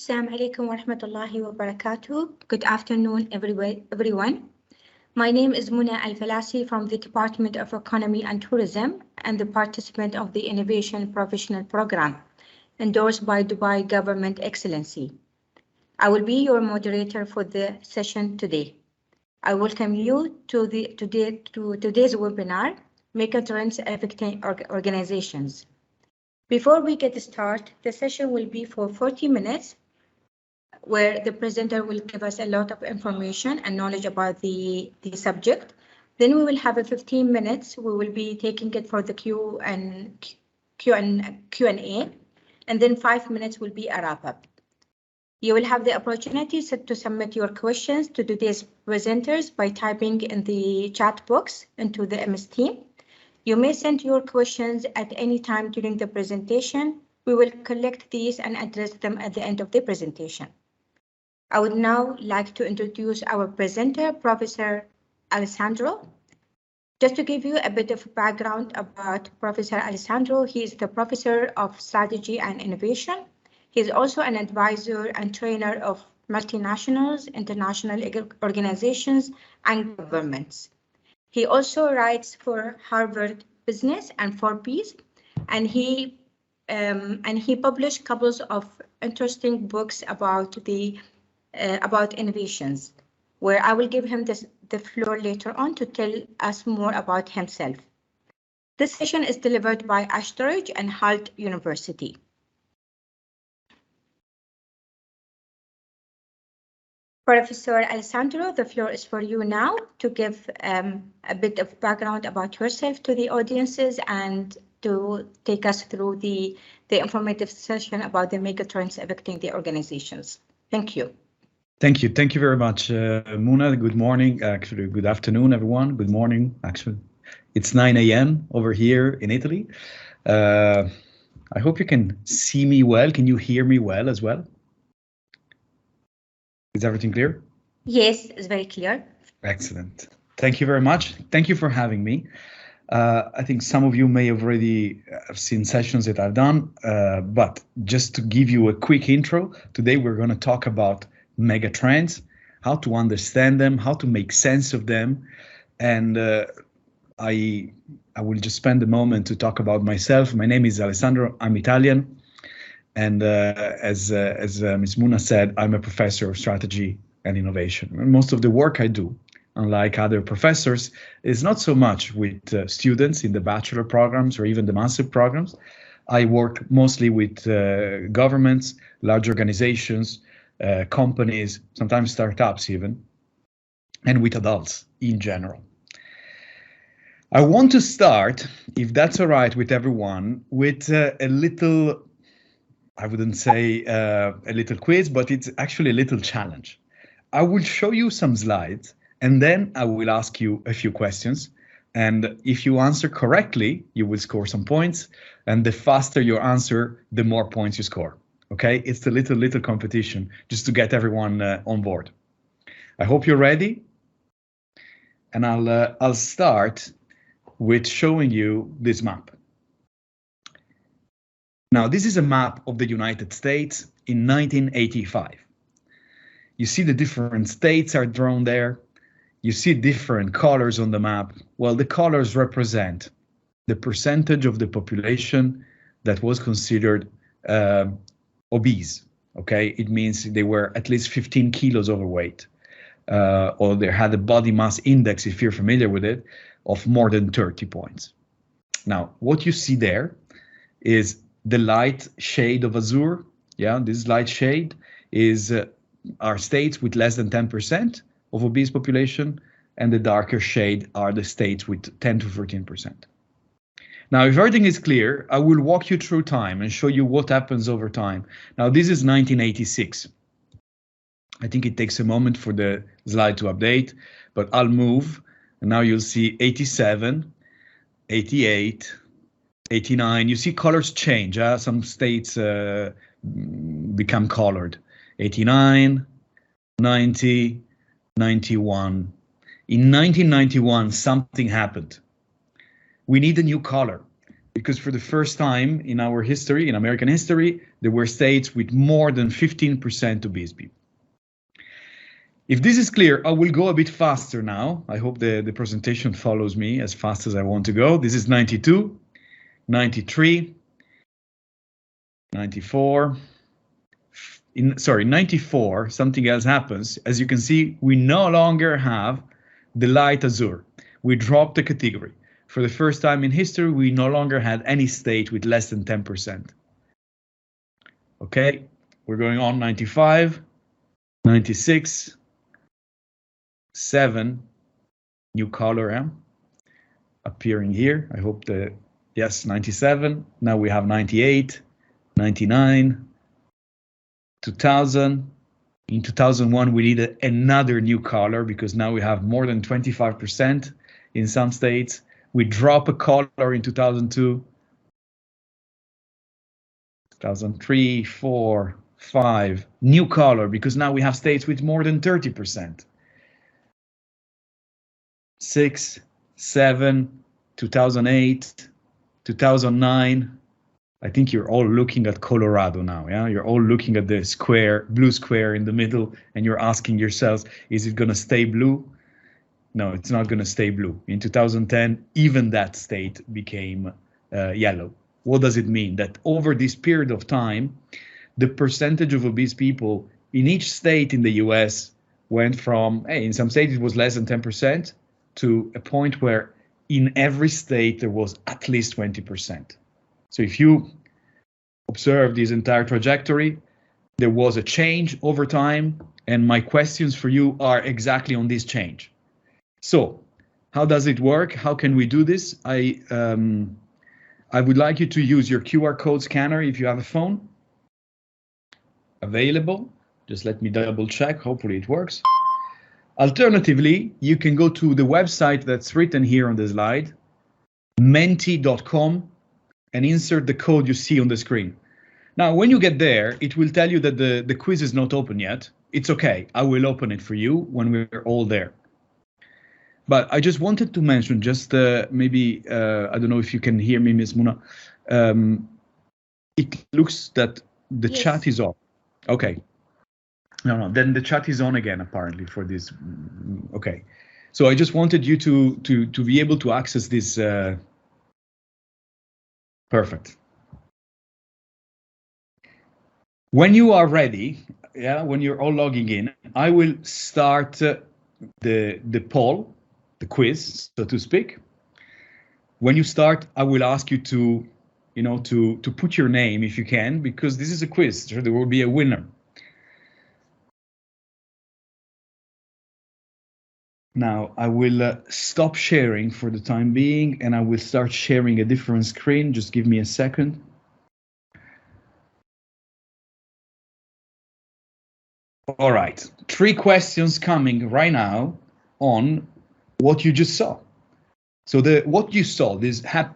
Assalamu alaikum wa rahmatullahi wa barakatuh. Good afternoon, everyone. My name is Muna Al-Falasi from the Department of Economy and Tourism and the participant of the Innovation Professional Program, endorsed by Dubai Government Excellency. I will be your moderator for the session today. I welcome you to today's webinar, Megatrends Affecting Organizations. Before we get started, the session will be for 40 minutes, where the presenter will give us a lot of information and knowledge about the subject. Then we will have a 15 minutes. We will be taking it for the Q&A, and then 5 minutes will be a wrap-up. You will have the opportunity to submit your questions to today's presenters by typing in the chat box into the MS Team. You may send your questions at any time during the presentation. We will collect these and address them at the end of the presentation. I would now like to introduce our presenter, Professor Alessandro. Just to give you a bit of background about Professor Alessandro, he is the Professor of Strategy and Innovation. He is also an advisor and trainer of multinationals, international organizations, and governments. He also writes for Harvard Business and Forbes, and he published couples of interesting books about innovations, where I will give him the floor later on to tell us more about himself. This session is delivered by Ashtorage and Halt University. Professor Alessandro, the floor is for you now to give a bit of background about yourself to the audiences and to take us through the informative session about the megatrends affecting the organizations. Thank you. Thank you. Thank you very much, Muna. Good morning. Actually, good afternoon, everyone. Good morning. Actually, it's 9 a.m. over here in Italy. I hope you can see me well. Can you hear me well as well? Is everything clear? Yes, it's very clear. Excellent. Thank you very much. Thank you for having me. I think some of you may have already seen sessions that I've done, but just to give you a quick intro, today we're going to talk about megatrends, how to understand them, how to make sense of them, and I will just spend a moment to talk about myself. My name is Alessandro. I'm Italian, and as Ms. Muna said, I'm a professor of strategy and innovation. And most of the work I do, unlike other professors, is not so much with students in the bachelor programs or even the master programs. I work mostly with governments, large organizations, companies, sometimes startups even, and with adults in general. I want to start, if that's all right with everyone, with a little, I wouldn't say a little quiz, but it's actually a little challenge. I will show you some slides, and then I will ask you a few questions. And if you answer correctly, you will score some points. And the faster you answer, the more points you score. Okay, it's a little competition just to get everyone on board. I hope you're ready. And I'll start with showing you this map. Now, this is a map of the United States in 1985. You see the different states are drawn there. You see different colors on the map. Well, the colors represent the percentage of the population that was considered obese. Okay, it means they were at least 15 kilos overweight, or they had a body mass index, if you're familiar with it, of more than 30 points. Now, what you see there is the light shade of azure. Yeah, this light shade is are states with less than 10% of obese population, and the darker shade are the states with 10 to 13%. Now, if everything is clear, I will walk you through time and show you what happens over time. Now, this is 1986. I think it takes a moment for the slide to update, but I'll move, and now you'll see 87, 88, 89. You see colors change. Some states become colored. 89, 90, 91. In 1991, something happened. We need a new color. because for the first time in our history, in American history, there were states with more than 15% obese people. If this is clear, I will go a bit faster now. I hope the presentation follows me as fast as I want to go. This is 92, 93, 94. Sorry, 94, something else happens. As you can see, we no longer have the light azure. We dropped the category. For the first time in history, we no longer had any state with less than 10%. Okay, we're going on 95, 96, 7, new color appearing here. I hope that, yes, 97. Now we have 98, 99, 2000. In 2001, we needed another new color because now we have more than 25% in some states. We drop a color in 2002, 2003, 4, 5, new color because now we have states with more than 30%. 6, 7, 2008, 2009. I think you're all looking at Colorado now, yeah? You're all looking at the square, blue square in the middle, and you're asking yourselves, is it gonna stay blue? No, it's not gonna stay blue. In 2010, even that state became yellow. What does it mean? That over this period of time, the percentage of obese people in each state in the US went from, hey, in some states it was less than 10%, to a point where in every state there was at least 20%. So if you observe this entire trajectory, there was a change over time, and my questions for you are exactly on this change. So how does it work? How can we do this? I would like you to use your QR code scanner if you have a phone available. Just let me double check, hopefully it works. Alternatively, you can go to the website that's written here on the slide, menti.com, and insert the code you see on the screen. Now, when you get there, it will tell you that the quiz is not open yet. It's okay, I will open it for you when we're all there. But I just wanted to mention, just maybe, I don't know if you can hear me, Ms. Muna. It looks that the chat is off. Okay. No, then the chat is on again, apparently, for this. Okay. So I just wanted you to be able to access this. Perfect. When you are ready, yeah, when you're all logging in, I will start the poll, the quiz, so to speak. When you start, I will ask you to, to put your name if you can, because this is a quiz, so there will be a winner. Now I will stop sharing for the time being, and I will start sharing a different screen. Just give me a second. All right, 3 questions coming right now on what you just saw. So what you saw,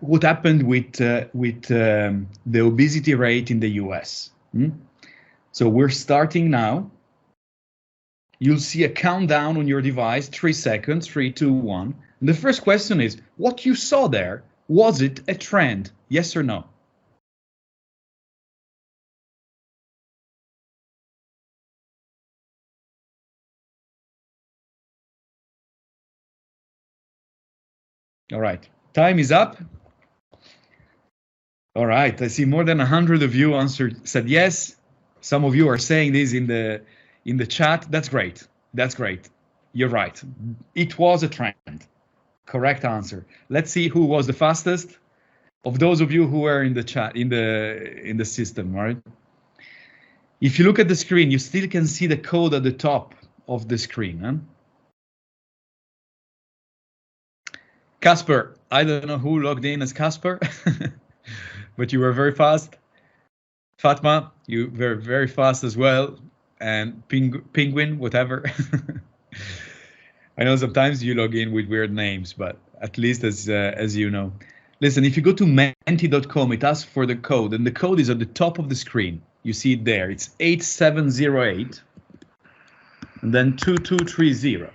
what happened with the obesity rate in the US. So we're starting now. You'll see a countdown on your device, 3 seconds, 3, 2, 1. And the first question is, what you saw there, was it a trend? Yes or no? All right, time is up. All right, I see more than 100 of you said yes. Some of you are saying this in the chat. That's great. That's great. You're right. It was a trend. Correct answer. Let's see who was the fastest of those of you who were in the chat, in the system, right? If you look at the screen, you still can see the code at the top of the screen. Huh? Casper, I don't know who logged in as Casper, but you were very fast. Fatma, you were very fast as well. And Penguin, whatever. I know sometimes you log in with weird names, but at least as you know. Listen, if you go to menti.com, it asks for the code, and the code is at the top of the screen. You see it there. It's 8708 and then 2230.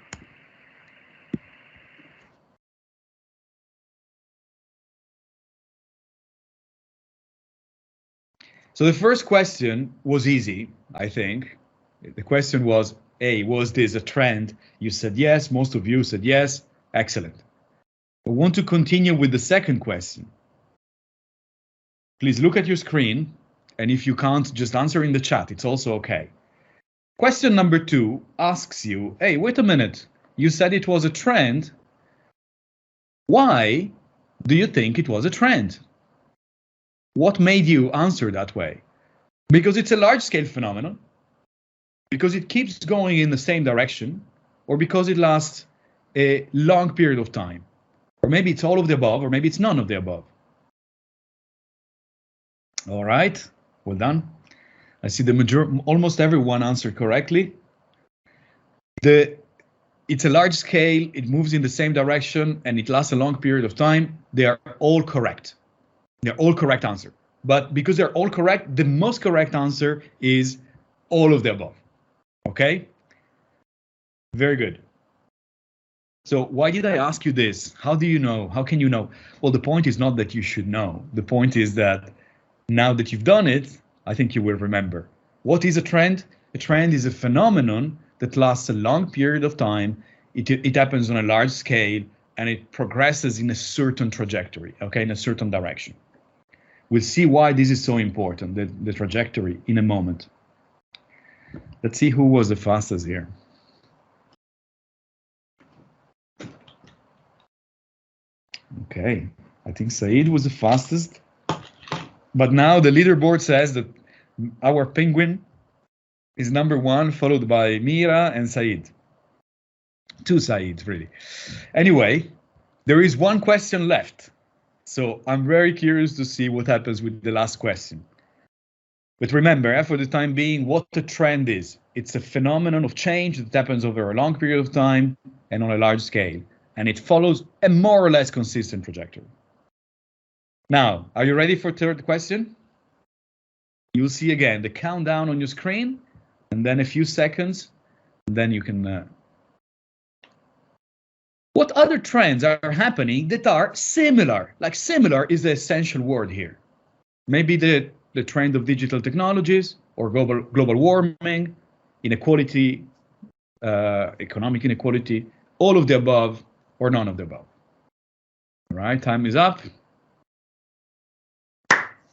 So the first question was easy, I think. The question was, A, was this a trend? You said yes, most of you said yes, excellent. I want to continue with the second question. Please look at your screen, and if you can't, just answer in the chat, it's also okay. Question number 2 asks you, hey, wait a minute, you said it was a trend. Why do you think it was a trend? What made you answer that way? Because it's a large-scale phenomenon, because it keeps going in the same direction, or because it lasts a long period of time? Or maybe it's all of the above, or maybe it's none of the above. All right, well done. I see almost everyone answered correctly. It's a large scale, it moves in the same direction, and it lasts a long period of time. They are all correct. They're all correct answer. But because they're all correct, the most correct answer is all of the above. Okay? Very good. So why did I ask you this? How do you know? How can you know? Well, the point is not that you should know. The point is that now that you've done it, I think you will remember. What is a trend? A trend is a phenomenon that lasts a long period of time. It happens on a large scale, and it progresses in a certain trajectory, okay, in a certain direction. We'll see why this is so important, the trajectory, in a moment. Let's see who was the fastest here. Okay, I think Said was the fastest. But now the leaderboard says that our penguin is #1, followed by Mira and Said. 2 Saids, really. Anyway, there is one question left. So I'm very curious to see what happens with the last question. But remember, for the time being, what the trend is. It's a phenomenon of change that happens over a long period of time and on a large scale. And it follows a more or less consistent trajectory. Now, are you ready for third question? You'll see again the countdown on your screen, and then a few seconds, and then you can... What other trends are happening that are similar? Like similar is the essential word here. Maybe the trend of digital technologies, or global warming, inequality, economic inequality, all of the above, or none of the above. All right, time is up.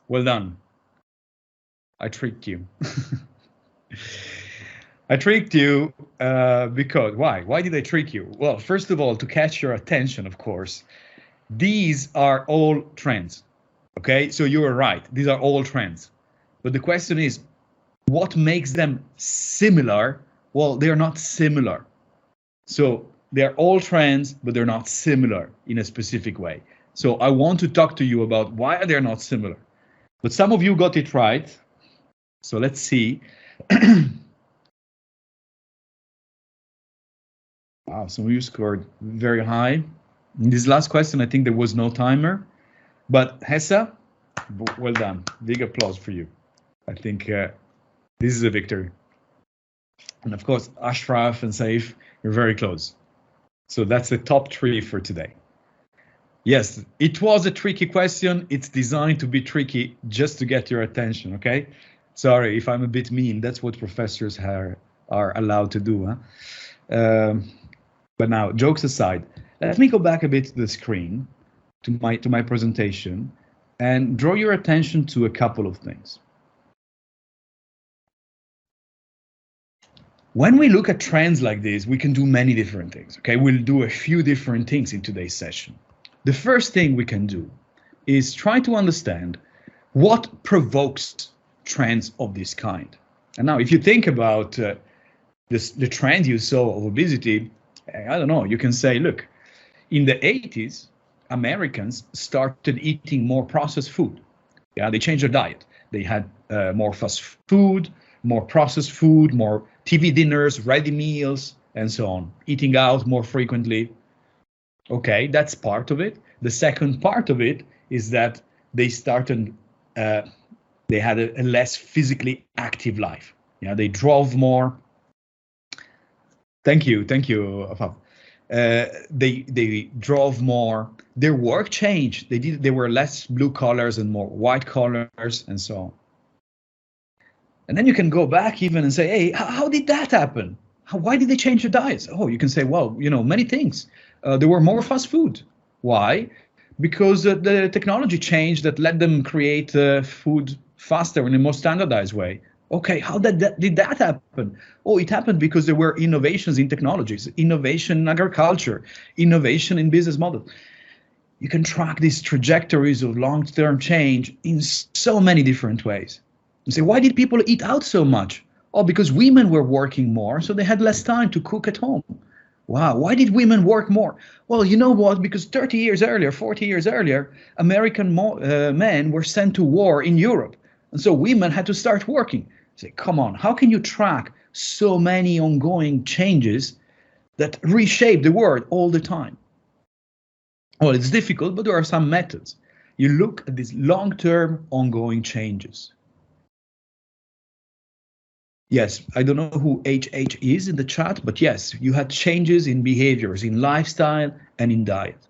Well done. I tricked you. I tricked you because, why? Why did I trick you? Well, first of all, to catch your attention, of course. These are all trends, okay? So you were right, these are all trends. But the question is, what makes them similar? Well, they're not similar. So they're all trends, but they're not similar in a specific way. So I want to talk to you about why they're not similar. But some of you got it right. So let's see. Wow, some of you scored very high. In this last question, I think there was no timer. But Hessa, well done. Big applause for you. I think this is a victory. And of course, Ashraf and Saif, you're very close. So that's the top 3 for today. Yes, it was a tricky question. It's designed to be tricky just to get your attention, okay? Sorry if I'm a bit mean. That's what professors are allowed to do. Huh? But now, jokes aside, let me go back a bit to the screen, to my presentation, and draw your attention to a couple of things. When we look at trends like this, we can do many different things, okay? We'll do a few different things in today's session. The first thing we can do is try to understand what provokes trends of this kind. And now, if you think about the trend you saw of obesity, I don't know, you can say, look, in the 80s, Americans started eating more processed food. Yeah, they changed their diet. They had more fast food, more processed food, more TV dinners, ready meals, and so on, eating out more frequently. Okay, that's part of it. The second part of it is that they started, they had a less physically active life. Yeah, they drove more. Thank you, Afaf. They drove more. Their work changed. They were less blue collars and more white collars, and so on. And then you can go back even and say, hey, how did that happen? Why did they change their diets? Oh, you can say, well, many things. There were more fast food. Why? Because the technology changed that let them create food faster in a more standardized way. Okay, how did that happen? Oh, it happened because there were innovations in technologies, innovation in agriculture, innovation in business models. You can track these trajectories of long-term change in so many different ways. You say, why did people eat out so much? Oh, because women were working more, so they had less time to cook at home. Wow, why did women work more? Well, you know what? Because 30 years earlier, 40 years earlier, American men were sent to war in Europe. And so women had to start working. Say, come on, how can you track so many ongoing changes that reshape the world all the time? Well, it's difficult, but there are some methods. You look at these long-term ongoing changes. Yes, I don't know who HH is in the chat, but yes, you had changes in behaviors, in lifestyle, and in diet.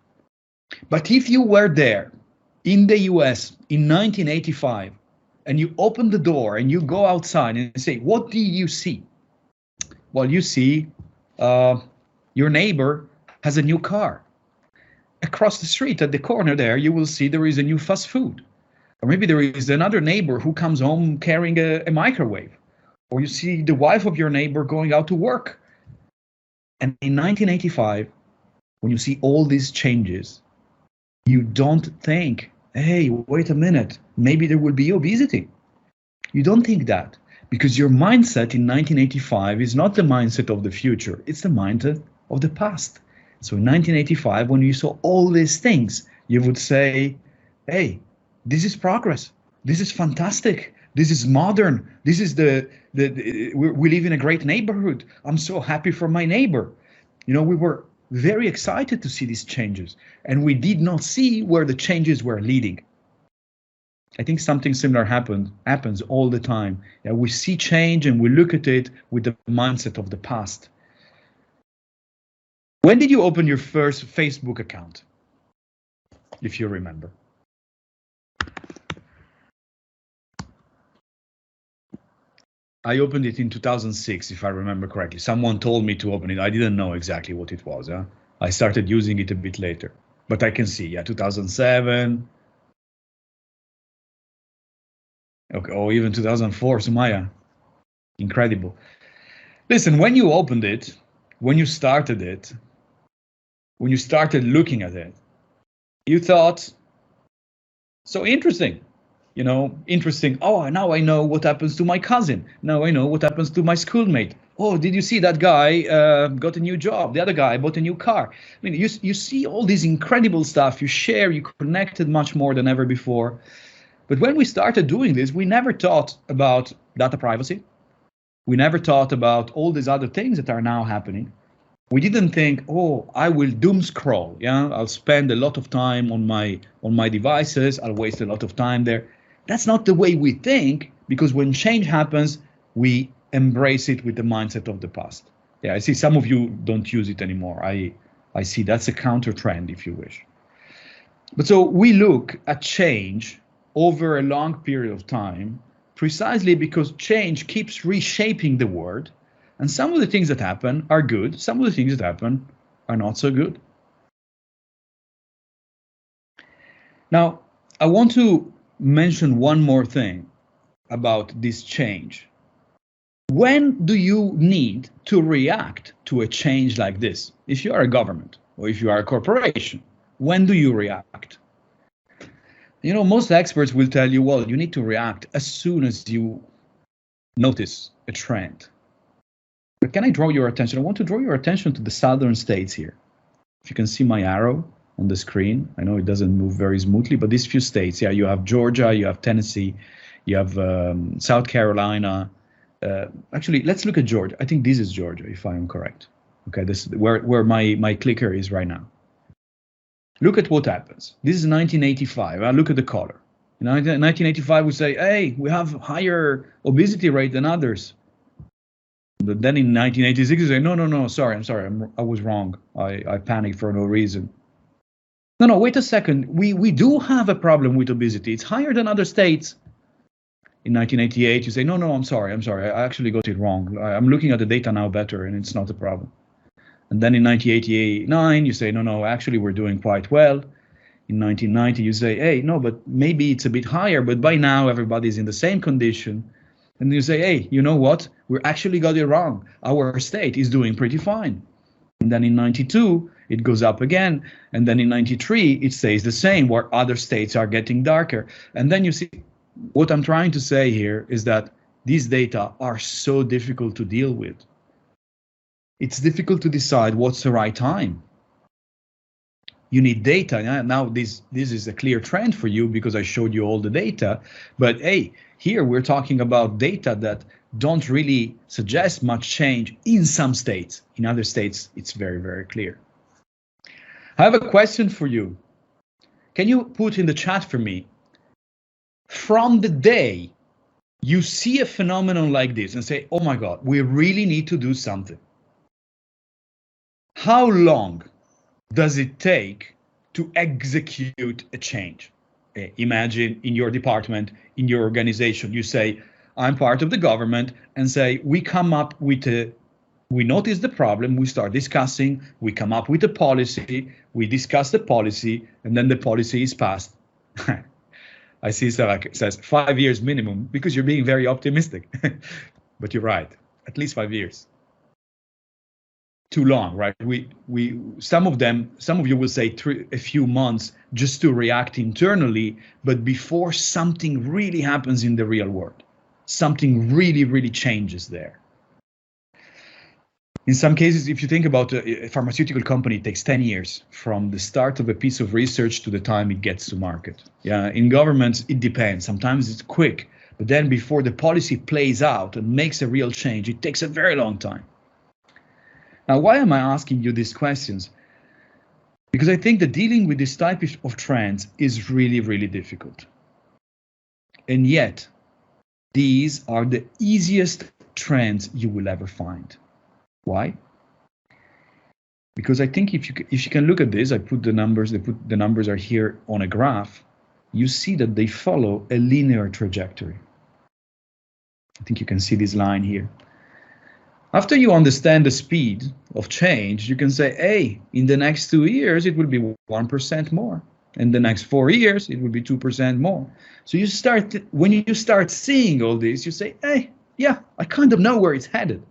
But if you were there in the US in 1985, and you open the door and you go outside and say, what do you see? Well, you see your neighbor has a new car. Across the street at the corner there, you will see there is a new fast food. Or maybe there is another neighbor who comes home carrying a microwave. Or you see the wife of your neighbor going out to work. And in 1985, when you see all these changes, you don't think, hey, wait a minute, maybe there will be obesity. You don't think that, because your mindset in 1985 is not the mindset of the future, it's the mindset of the past. So in 1985, when you saw all these things, you would say, hey, this is progress, this is fantastic, this is modern, this is we live in a great neighborhood, I'm so happy for my neighbor. We were very excited to see these changes, and we did not see where the changes were leading. I think something similar happens all the time. Yeah, we see change and we look at it with the mindset of the past. When did you open your first Facebook account, if you remember? I opened it in 2006, if I remember correctly. Someone told me to open it. I didn't know exactly what it was. I started using it a bit later, but I can see, 2007. Okay, or even 2004, Sumaya. Incredible. Listen, when you opened it, when you started it, when you started looking at it, you thought, so interesting. Interesting. Oh, now I know what happens to my cousin. Now I know what happens to my schoolmate. Oh, did you see that guy got a new job? The other guy bought a new car. I mean, you see all this incredible stuff. You share, you connected much more than ever before. But when we started doing this, we never thought about data privacy. We never thought about all these other things that are now happening. We didn't think, oh, I will doom scroll. I'll spend a lot of time on my devices. I'll waste a lot of time there. That's not the way we think, because when change happens, we embrace it with the mindset of the past. Yeah, I see some of you don't use it anymore. I see that's a counter trend, if you wish. But so we look at change over a long period of time, precisely because change keeps reshaping the world. And some of the things that happen are good. Some of the things that happen are not so good. Now, I want to mention one more thing about this change. When do you need to react to a change like this? If you are a government or if you are a corporation, when do you react? Most experts will tell you, well, you need to react as soon as you notice a trend. But can I draw your attention? I want to draw your attention to the southern states here. If you can see my arrow on the screen, I know it doesn't move very smoothly, but these few states, you have Georgia, you have Tennessee, you have South Carolina. Actually, let's look at Georgia. I think this is Georgia, if I am correct. Okay, this is where my clicker is right now. Look at what happens. This is 1985. Look at the color. In 1985, we say, hey, we have higher obesity rate than others. But then in 1986, you say, no, sorry, I was wrong. I panicked for no reason. No, wait a second. We do have a problem with obesity. It's higher than other states. In 1988, you say, no, I'm sorry, I actually got it wrong. I'm looking at the data now better, and it's not a problem. And then in 1989, you say, no, actually we're doing quite well. In 1990, you say, hey, no, but maybe it's a bit higher, but by now everybody's in the same condition. And you say, hey, you know what? We actually got it wrong. Our state is doing pretty fine. And then in 92, it goes up again. And then in 93, it stays the same, where other states are getting darker. And then you see, what I'm trying to say here is that these data are so difficult to deal with. It's difficult to decide what's the right time. You need data. Now this is a clear trend for you because I showed you all the data. But hey, here we're talking about data that don't really suggest much change in some states. In other states, it's very, very clear. I have a question for you. Can you put in the chat for me, from the day you see a phenomenon like this and say, oh my God, we really need to do something. How long does it take to execute a change? Imagine in your department, in your organization, you say, I'm part of the government, and say, we come up with we notice the problem, we start discussing, we come up with a policy, we discuss the policy, and then the policy is passed. I see Sarah says 5 years minimum, because you're being very optimistic. But you're right, at least 5 years. Too long, right? Some of you will say a few months just to react internally, but before something really happens in the real world, something really, really changes there. In some cases, if you think about a pharmaceutical company, it takes 10 years from the start of a piece of research to the time it gets to market. Yeah, in governments, it depends. Sometimes it's quick, but then before the policy plays out and makes a real change, it takes a very long time. Now, why am I asking you these questions? Because I think that dealing with this type of trends is really, really difficult. And yet, these are the easiest trends you will ever find. Why? Because I think if you can look at this, I put the numbers, the numbers are here on a graph, you see that they follow a linear trajectory. I think you can see this line here. After you understand the speed of change, you can say, hey, in the next 2 years, it will be 1% more. In the next 4 years, it will be 2% more. So you start, when you start seeing all this, you say, hey, yeah, I kind of know where it's headed.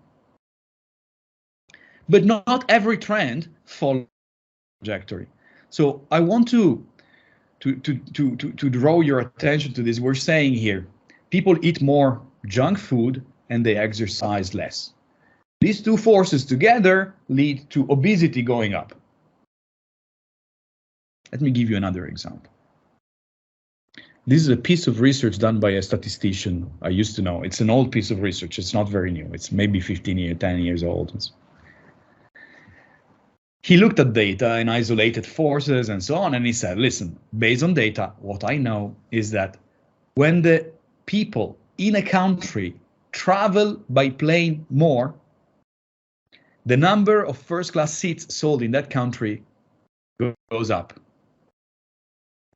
But not every trend follows the trajectory. So I want to draw your attention to this. We're saying here, people eat more junk food and they exercise less. These two forces together lead to obesity going up. Let me give you another example. This is a piece of research done by a statistician I used to know. It's an old piece of research. It's not very new. It's maybe 10 years old. He looked at data and isolated forces and so on, and he said, listen, based on data, what I know is that when the people in a country travel by plane more, the number of first-class seats sold in that country goes up.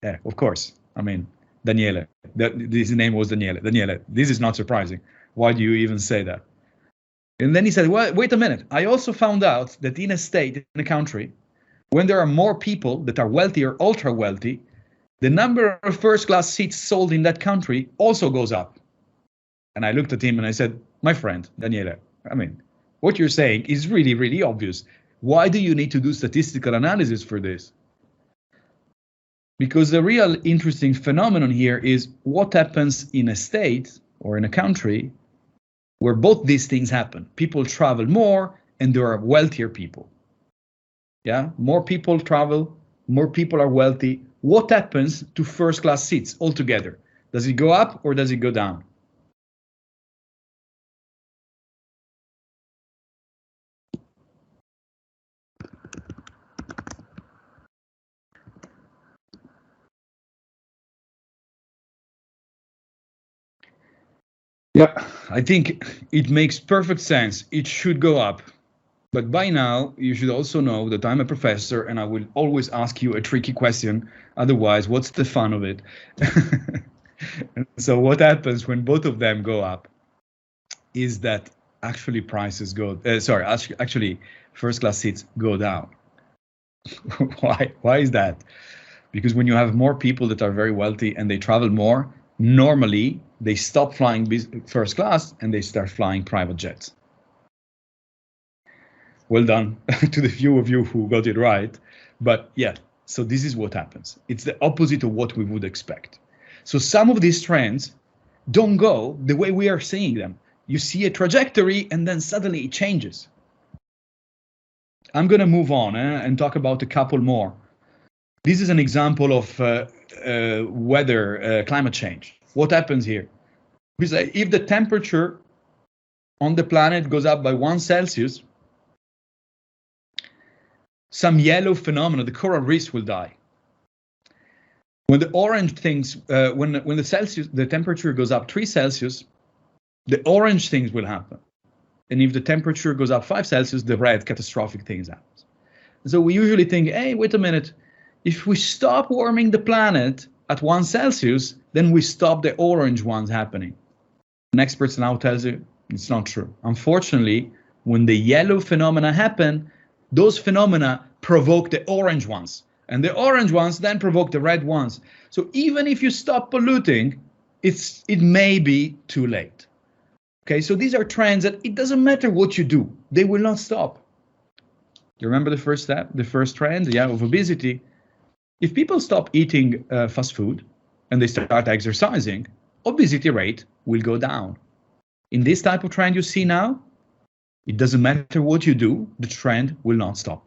Yeah, of course. I mean, Daniele, his name was Daniele. Daniele, this is not surprising. Why do you even say that? And then he said, well, wait a minute. I also found out that in a state, in a country, when there are more people that are wealthy or ultra wealthy, the number of first-class seats sold in that country also goes up. And I looked at him and I said, my friend, Daniele, I mean, what you're saying is really, really obvious. Why do you need to do statistical analysis for this? Because the real interesting phenomenon here is what happens in a state or in a country where both these things happen. People travel more and there are wealthier people. Yeah, more people travel, more people are wealthy. What happens to first-class seats altogether? Does it go up or does it go down? Yeah, I think it makes perfect sense. It should go up. But by now, you should also know that I'm a professor and I will always ask you a tricky question. Otherwise, what's the fun of it? So what happens when both of them go up is that actually prices go, actually first class seats go down. Why is that? Because when you have more people that are very wealthy and they travel more, normally they stop flying first class and they start flying private jets. Well done to the few of you who got it right. But yeah, so this is what happens. It's the opposite of what we would expect. So some of these trends don't go the way we are seeing them. You see a trajectory and then suddenly it changes. I'm going to move on and talk about a couple more. This is an example of weather, climate change. What happens here? Because if the temperature on the planet goes up by 1 Celsius, some yellow phenomena, the coral reefs will die. When the orange things, when the temperature goes up 3 Celsius, the orange things will happen. And if the temperature goes up 5 Celsius, the red catastrophic things happen. So we usually think, hey, wait a minute, if we stop warming the planet at 1 Celsius, then we stop the orange ones happening. And experts now tells you it's not true. Unfortunately, when the yellow phenomena happen, those phenomena provoke the orange ones, and the orange ones then provoke the red ones. So even if you stop polluting, it may be too late. Okay, so these are trends that it doesn't matter what you do, they will not stop. You remember the first step, the first trend, yeah, of obesity? If people stop eating fast food and they start exercising, obesity rate will go down. In this type of trend you see now, it doesn't matter what you do, the trend will not stop.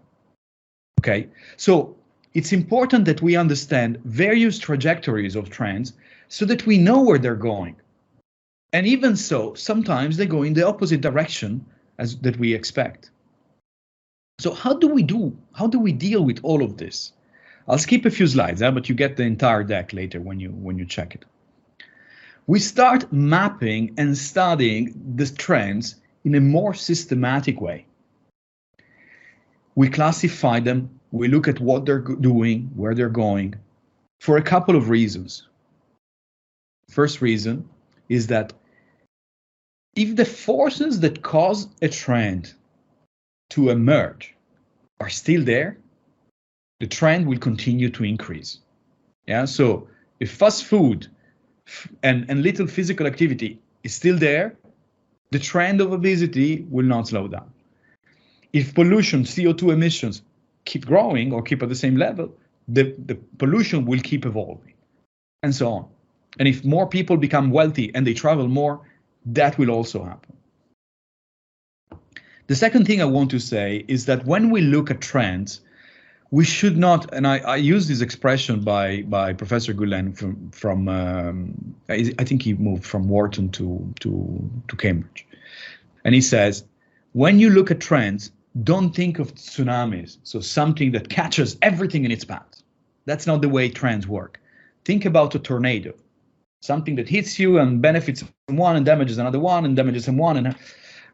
Okay, so it's important that we understand various trajectories of trends so that we know where they're going. And even so, sometimes they go in the opposite direction as that we expect. So how do we deal with all of this? I'll skip a few slides, but you get the entire deck later when you check it. We start mapping and studying the trends in a more systematic way. We classify them, we look at what they're doing, where they're going, for a couple of reasons. First reason is that if the forces that cause a trend to emerge are still there, the trend will continue to increase. Yeah, so if fast food and little physical activity is still there, the trend of obesity will not slow down. If pollution, CO2 emissions keep growing or keep at the same level, the pollution will keep evolving, and so on. And if more people become wealthy and they travel more, that will also happen. The second thing I want to say is that when we look at trends, we should not, and I use this expression by Professor Gulen from I think he moved from Wharton to Cambridge. And he says, when you look at trends, don't think of tsunamis, so something that catches everything in its path. That's not the way trends work. Think about a tornado, something that hits you and benefits one and damages another one and damages someone. And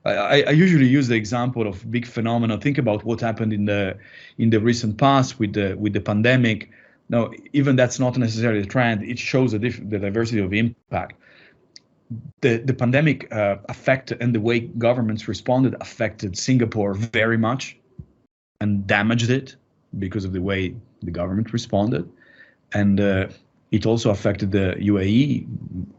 I usually use the example of big phenomena. Think about what happened in the recent past with the pandemic. Now, even that's not necessarily a trend. It shows the diversity of impact. The pandemic affected, and the way governments responded affected Singapore very much and damaged it because of the way the government responded. And it also affected the UAE,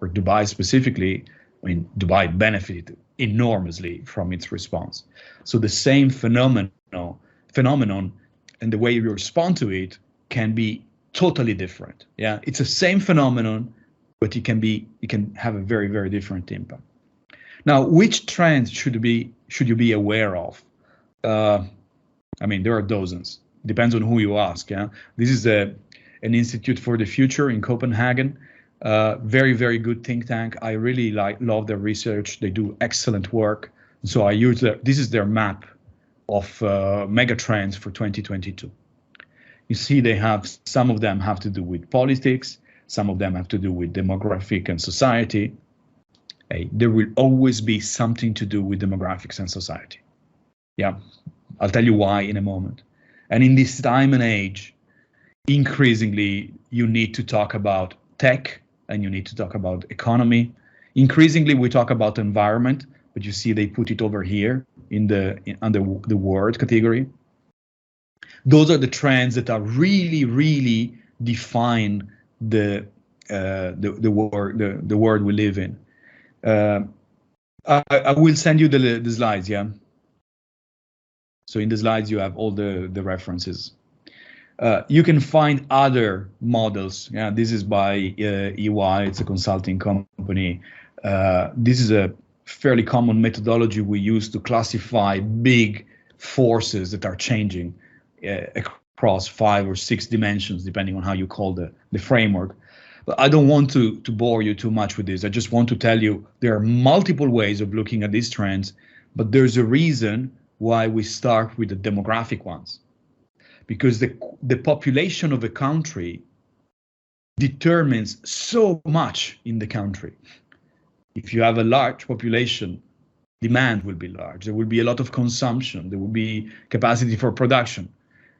or Dubai specifically. I mean, Dubai benefited enormously from its response. So the same phenomenon and the way you respond to it can be totally different. Yeah, it's the same phenomenon, but it can have a very, very different impact. Now, which trends should you be aware of? I mean, there are dozens. Depends on who you ask. Yeah, this is an Institute for the Future in Copenhagen. Very, very good think tank. I really love their research. They do excellent work. So I use this is their map of mega trends for 2022. You see, some of them have to do with politics. Some of them have to do with demographic and society. There will always be something to do with demographics and society. Yeah, I'll tell you why in a moment. And in this time and age, increasingly, you need to talk about tech and you need to talk about economy. Increasingly, we talk about environment, but you see they put it over here under the word category. Those are the trends that are really define the world we live in. I will send you the slides, yeah. So in the slides you have all the references. You can find other models. Yeah, this is by EY. It's a consulting company. This is a fairly common methodology we use to classify big forces that are changing across 5 or 6 dimensions, depending on how you call the framework. But I don't want to bore you too much with this. I just want to tell you there are multiple ways of looking at these trends, but there's a reason why we start with the demographic ones. Because the population of a country determines so much in the country. If you have a large population, demand will be large. There will be a lot of consumption. There will be capacity for production.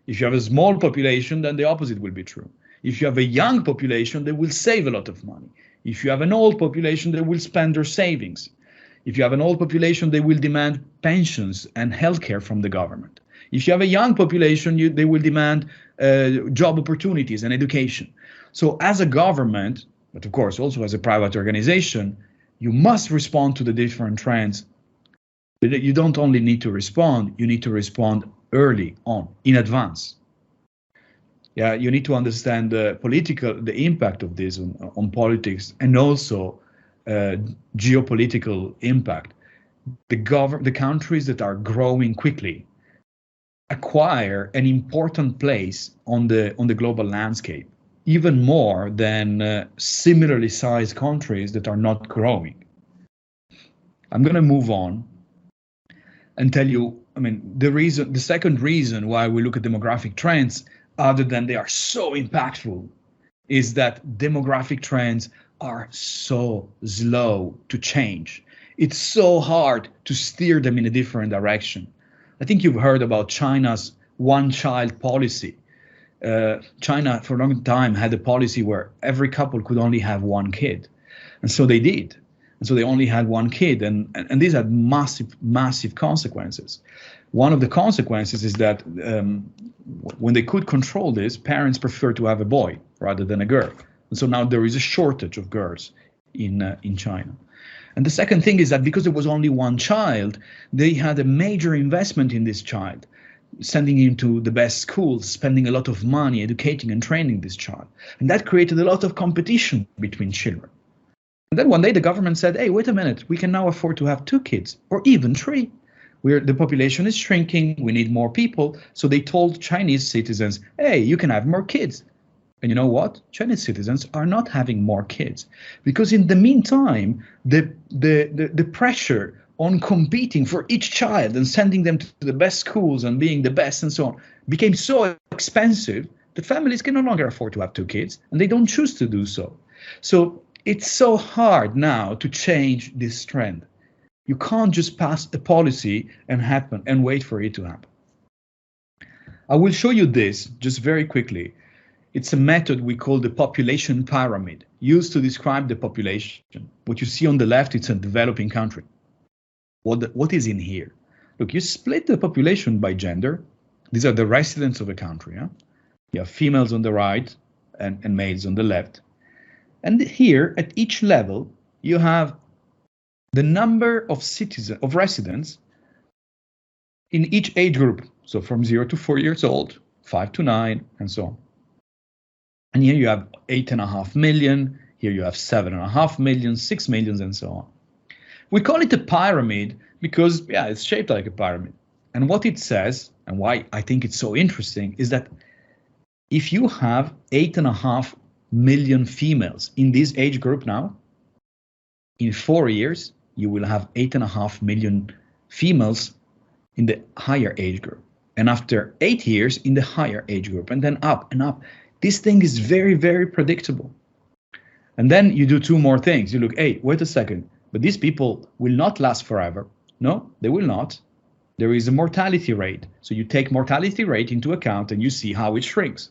If you have a small population, then the opposite will be true. If you have a young population, they will save a lot of money. If you have an old population, they will spend their savings. If you have an old population, they will demand pensions and healthcare from the government. If you have a young population, they will demand job opportunities and education. So as a government, but of course also as a private organization, you must respond to the different trends. You don't only need to respond, you need to respond early on, in advance. Yeah, you need to understand the impact of this on politics, and also geopolitical impact. The countries that are growing quickly acquire an important place on the global landscape, even more than similarly sized countries that are not growing. I'm going to move on and tell you, the second reason why we look at demographic trends, other than they are so impactful, is that demographic trends are so slow to change. It's so hard to steer them in a different direction. I think you've heard about China's one-child policy. China, for a long time, had a policy where every couple could only have one kid. And so they did. And so they only had one kid. And these had massive consequences. One of the consequences is that when they could control this, parents prefer to have a boy rather than a girl. And so now there is a shortage of girls in China. And the second thing is that because there was only one child, they had a major investment in this child, sending him to the best schools, spending a lot of money educating and training this child. And that created a lot of competition between children. And then one day the government said, hey, wait a minute, we can now afford to have 2 kids or even 3. The population is shrinking, we need more people. So they told Chinese citizens, hey, you can have more kids. And you know what? Chinese citizens are not having more kids, because in the meantime, the pressure on competing for each child and sending them to the best schools and being the best and so on became so expensive that families can no longer afford to have 2 kids, and they don't choose to do so. So it's so hard now to change this trend. You can't just pass a policy and wait for it to happen. I will show you this just very quickly. It's a method we call the population pyramid, used to describe the population. What you see on the left, it's a developing country. What is in here? Look, you split the population by gender. These are the residents of a country. Yeah? You have females on the right and males on the left. And here, at each level, you have the number of residents in each age group. So from 0 to 4 years old, 5 to 9, and so on. And here you have 8.5 million, here you have 7.5 million, 6 million, and so on. We call it a pyramid because, yeah, it's shaped like a pyramid. And what it says, and why I think it's so interesting, is that if you have 8.5 million females in this age group now, in 4 years, you will have 8.5 million females in the higher age group. And after 8 years, in the higher age group, and then up and up. This thing is very, very predictable. And then you do 2 more things. You look, hey, wait a second, but these people will not last forever. No, they will not. There is a mortality rate. So you take mortality rate into account and you see how it shrinks.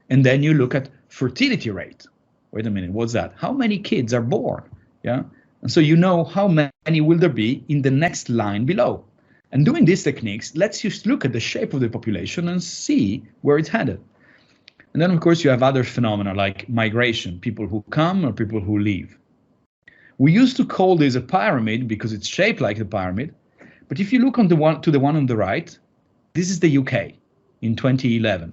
And then you look at fertility rate. wait a minute, what's that? How many kids are born? Yeah, and so you know how many will there be in the next line below. And doing these techniques lets you look at the shape of the population and see where it's headed. And then, of course, you have other phenomena like migration, people who come or people who leave. We used to call this a pyramid because it's shaped like the pyramid. But if you look on the one on the right, this is the UK in 2011.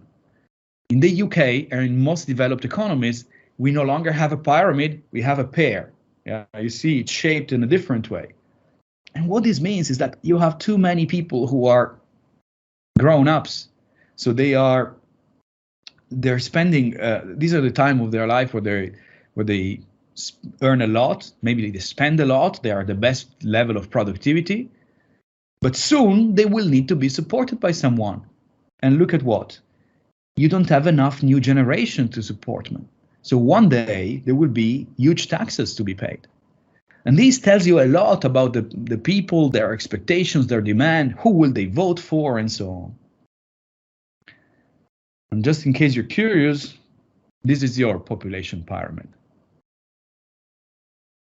In the UK and in most developed economies, we no longer have a pyramid, we have a pear. Yeah, you see it's shaped in a different way. And what this means is that you have too many people who are grown-ups. So they're spending, these are the time of their life where they earn a lot, maybe they spend a lot, they are the best level of productivity, but soon they will need to be supported by someone. And look at what? You don't have enough new generation to support them. So one day there will be huge taxes to be paid. And this tells you a lot about the people, their expectations, their demand, who will they vote for, and so on. And just in case you're curious, this is your population pyramid.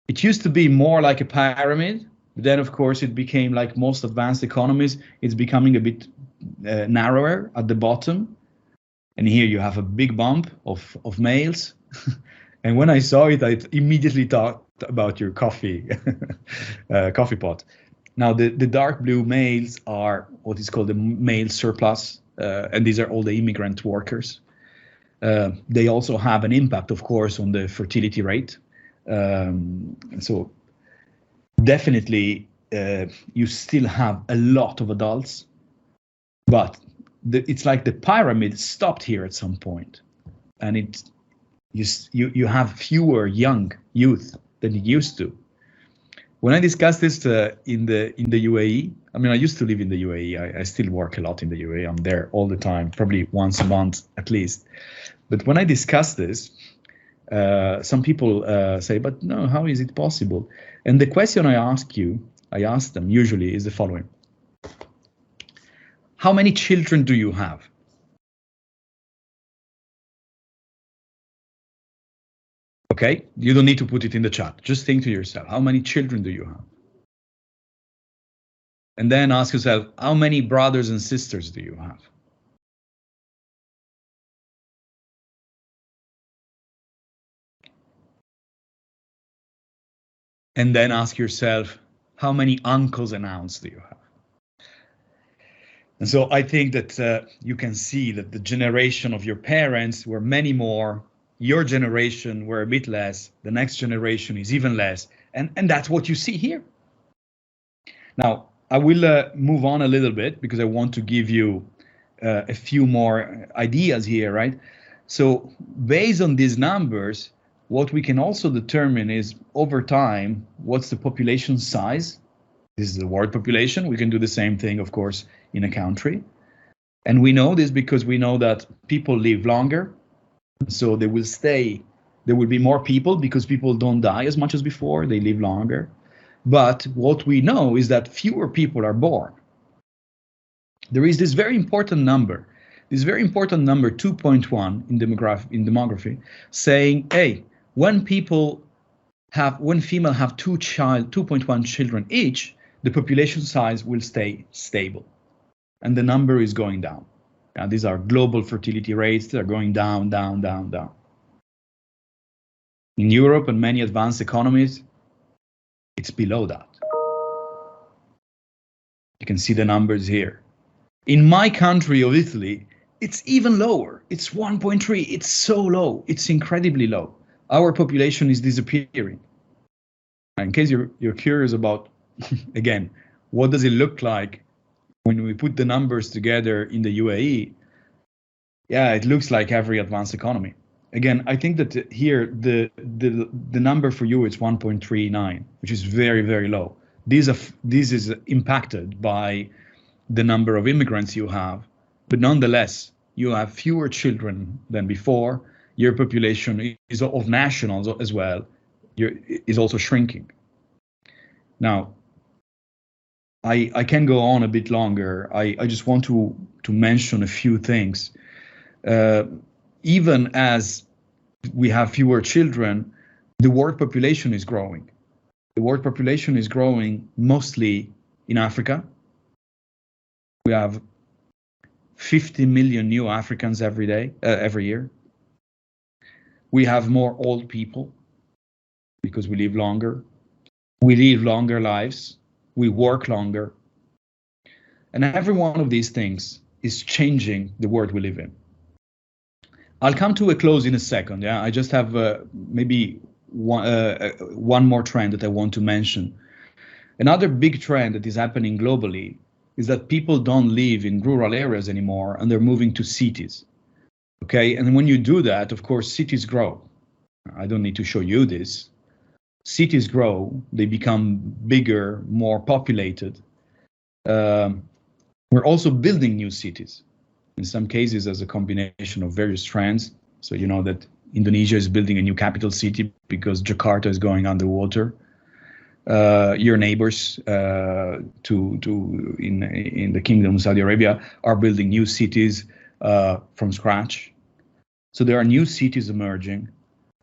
It used to be more like a pyramid, but then of course it became like most advanced economies, it's becoming a bit narrower at the bottom. And here you have a big bump of males. And when I saw it, I immediately thought about your coffee pot. Now the dark blue males are what is called the male surplus. And these are all the immigrant workers. They also have an impact, of course, on the fertility rate. And so definitely you still have a lot of adults, but it's like the pyramid stopped here at some point, and you have fewer young youth than it used to. When I discussed this in the UAE, I mean, I used to live in the UAE. I still work a lot in the UAE. I'm there all the time, probably once a month at least. But when I discuss this, some people say, but no, how is it possible? And the question I ask them usually is the following. How many children do you have? Okay, you don't need to put it in the chat. Just think to yourself, how many children do you have? And then ask yourself, how many brothers and sisters do you have? And then ask yourself, how many uncles and aunts do you have? And so I think that you can see that the generation of your parents were many more, your generation were a bit less, the next generation is even less, and that's what you see here. Now, I will move on a little bit because I want to give you a few more ideas here, right? So based on these numbers, what we can also determine is over time, what's the population size? This is the world population. We can do the same thing, of course, in a country. And we know this because we know that people live longer. So they will stay, there will be more people because people don't die as much as before, they live longer. But what we know is that fewer people are born. There is this very important number 2.1 in demography, saying, hey, when female have 2.1 children each, the population size will stay stable. And the number is going down. And these are global fertility rates that are going down, down, down, down. In Europe and many advanced economies, it's below that. You can see the numbers here. In my country of Italy, it's even lower. It's 1.3. It's so low. It's incredibly low. Our population is disappearing. In case you're curious about, again, what does it look like when we put the numbers together in the UAE? Yeah, it looks like every advanced economy. Again, I think that here the number for you is 1.39, which is very, very low. This is impacted by the number of immigrants you have, but nonetheless, you have fewer children than before. Your population is of nationals as well, is also shrinking. Now, I can go on a bit longer. I just want to mention a few things. Even as we have fewer children, the world population is growing. The world population is growing mostly in Africa. We have 50 million new Africans every year. We have more old people because we live longer. We live longer lives. We work longer. And every one of these things is changing the world we live in. I'll come to a close in a second. Yeah, I just have maybe one more trend that I want to mention. Another big trend that is happening globally is that people don't live in rural areas anymore and they're moving to cities. Okay, and when you do that, of course, cities grow. I don't need to show you this. Cities grow, they become bigger, more populated. We're also building new cities. In some cases, as a combination of various trends. So you know that Indonesia is building a new capital city because Jakarta is going underwater. Your neighbors in the Kingdom of Saudi Arabia are building new cities from scratch. So there are new cities emerging,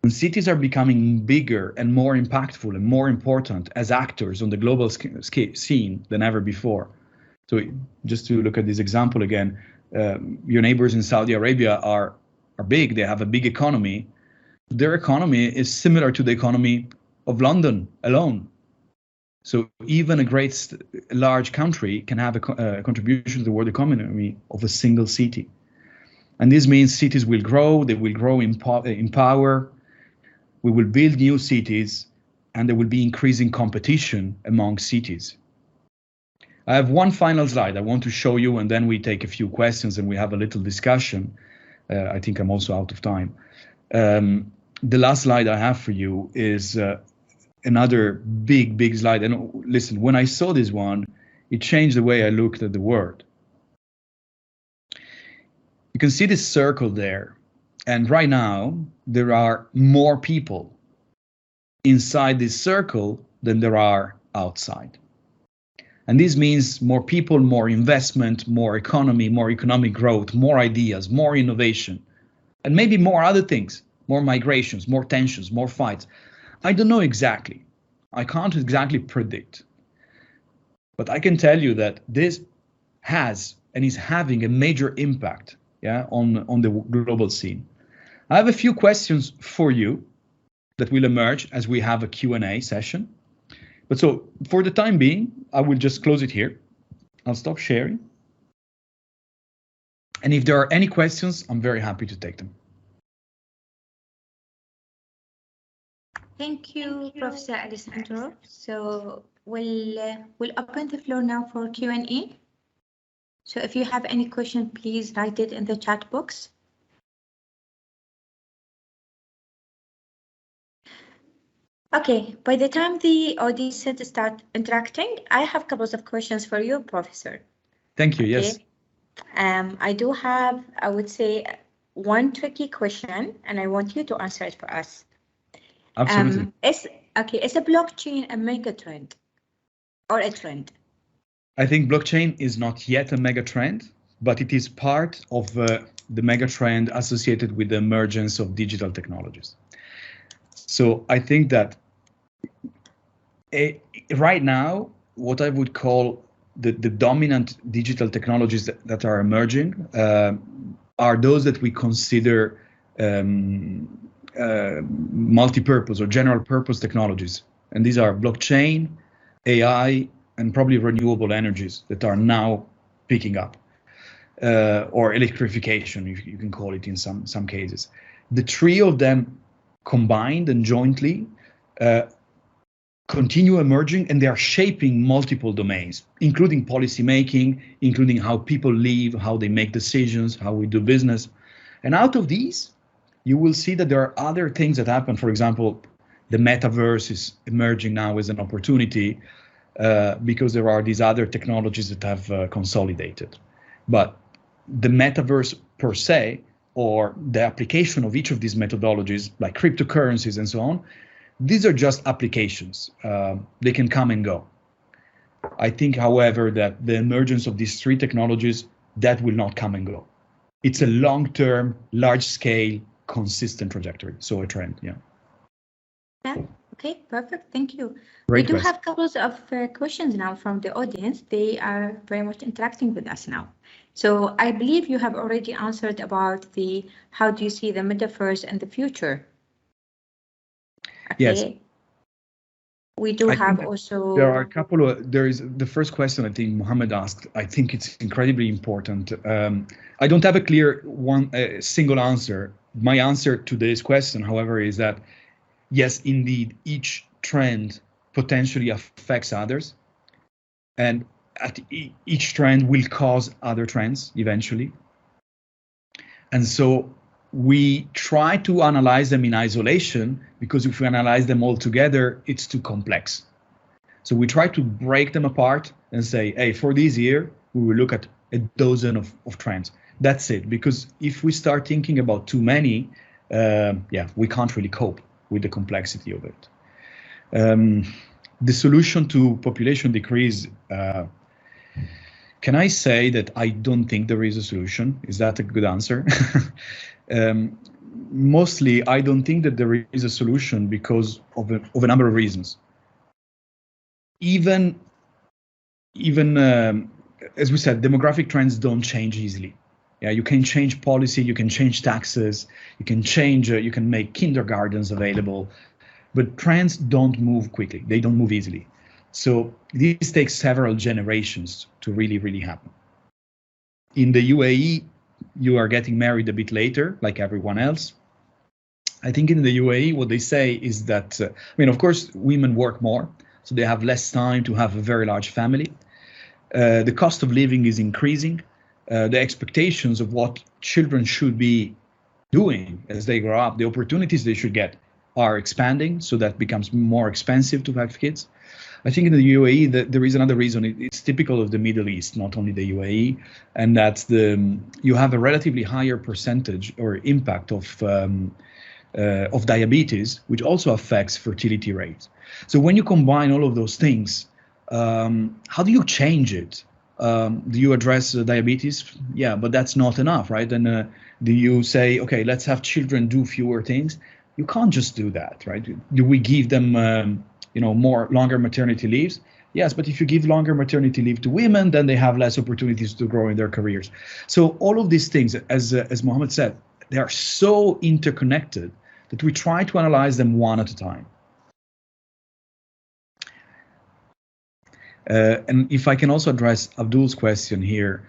and cities are becoming bigger and more impactful and more important as actors on the global scene than ever before. So just to look at this example again, your neighbors in Saudi Arabia are big, they have a big economy. Their economy is similar to the economy of London alone. So even a large country can have a contribution to the world economy of a single city. And this means cities will grow, they will grow in power, we will build new cities, and there will be increasing competition among cities. I have one final slide I want to show you, and then we take a few questions and we have a little discussion. I think I'm also out of time. The last slide I have for you is another big slide. And listen, when I saw this one, it changed the way I looked at the world. You can see this circle there. And right now, there are more people inside this circle than there are outside. And this means more people, more investment, more economy, more economic growth, more ideas, more innovation, and maybe more other things, more migrations, more tensions, more fights. I don't know exactly. I can't exactly predict. But I can tell you that this has and is having a major impact, yeah, on the global scene. I have a few questions for you that will emerge as we have a Q&A session. But so for the time being, I will just close it here. I'll stop sharing. And if there are any questions, I'm very happy to take them. Thank you, Professor Alessandro. So we'll open the floor now for Q&A. So if you have any question, please write it in the chat box. Okay, by the time the audience start interacting, I have a couple of questions for you, Professor. Thank you, okay. Yes. I do have, I would say, one tricky question, and I want you to answer it for us. Absolutely. Is a blockchain a mega trend or a trend? I think blockchain is not yet a mega trend, but it is part of the mega trend associated with the emergence of digital technologies. So I think that right now, what I would call the dominant digital technologies that are emerging are those that we consider multi-purpose or general purpose technologies. And these are blockchain, AI, and probably renewable energies that are now picking up, or electrification, if you can call it in some cases. The three of them combined and jointly continue emerging, and they are shaping multiple domains, including policy making, including how people live, how they make decisions, how we do business. And out of these, you will see that there are other things that happen. For example, the metaverse is emerging now as an opportunity because there are these other technologies that have consolidated. But the metaverse per se, or the application of each of these methodologies, like cryptocurrencies and so on, these are just applications. They can come and go. I think, however, that the emergence of these three technologies, that will not come and go. It's a long-term, large-scale, consistent trajectory, so a trend. Yeah. Yeah. Okay, perfect. Thank you. Great We do question. have couples of questions now from the audience. They are very much interacting with us now. So I believe you have already answered about the how do you see the metaverse and the future. Okay. Yes. We do have also. There are a couple of. There is the first question I think Mohammed asked. I think it's incredibly important. I don't have a clear single answer. My answer to this question, however, is that yes, indeed, each trend potentially affects others, and each trend will cause other trends eventually. And so we try to analyze them in isolation, because if we analyze them all together, it's too complex. So we try to break them apart and say, hey, for this year, we will look at a dozen of trends. That's it, because if we start thinking about too many, we can't really cope with the complexity of it. The solution to population decrease, can I say that I don't think there is a solution? Is that a good answer? Mostly, I don't think that there is a solution because of a number of reasons. Even as we said, demographic trends don't change easily. Yeah, you can change policy, you can change taxes, you can change, you can make kindergartens available, but trends don't move quickly. They don't move easily. So this takes several generations to really happen. In the UAE, you are getting married a bit later, like everyone else. I think in the UAE, what they say is that, I mean, of course, women work more, so they have less time to have a very large family. The cost of living is increasing. The expectations of what children should be doing as they grow up, the opportunities they should get are expanding, so that becomes more expensive to have kids. I think in the UAE, there is another reason. It's typical of the Middle East, not only the UAE, and that's you have a relatively higher percentage or impact of diabetes, which also affects fertility rates. So when you combine all of those things, how do you change it? Do you address diabetes? Yeah, but that's not enough, right? And do you say, okay, let's have children do fewer things? You can't just do that, right? Do we give them longer maternity leaves? Yes, but if you give longer maternity leave to women, then they have less opportunities to grow in their careers. So all of these things, as Mohammed said, they are so interconnected that we try to analyze them one at a time. And if I can also address Abdul's question here,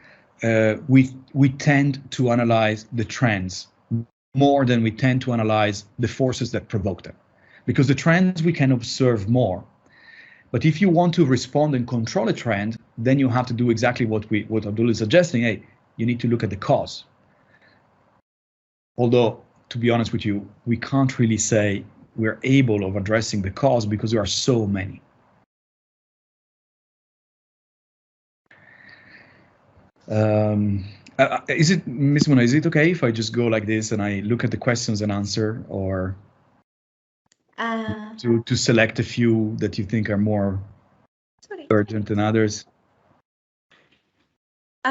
we tend to analyze the trends more than we tend to analyze the forces that provoke them, because the trends we can observe more. But if you want to respond and control a trend, then you have to do exactly what Abdul is suggesting. Hey, you need to look at the cause. Although, to be honest with you, we can't really say we're able of addressing the cause because there are so many. Ms. Mona, is it okay if I just go like this and I look at the questions and answer, or to select a few that you think are more urgent than others?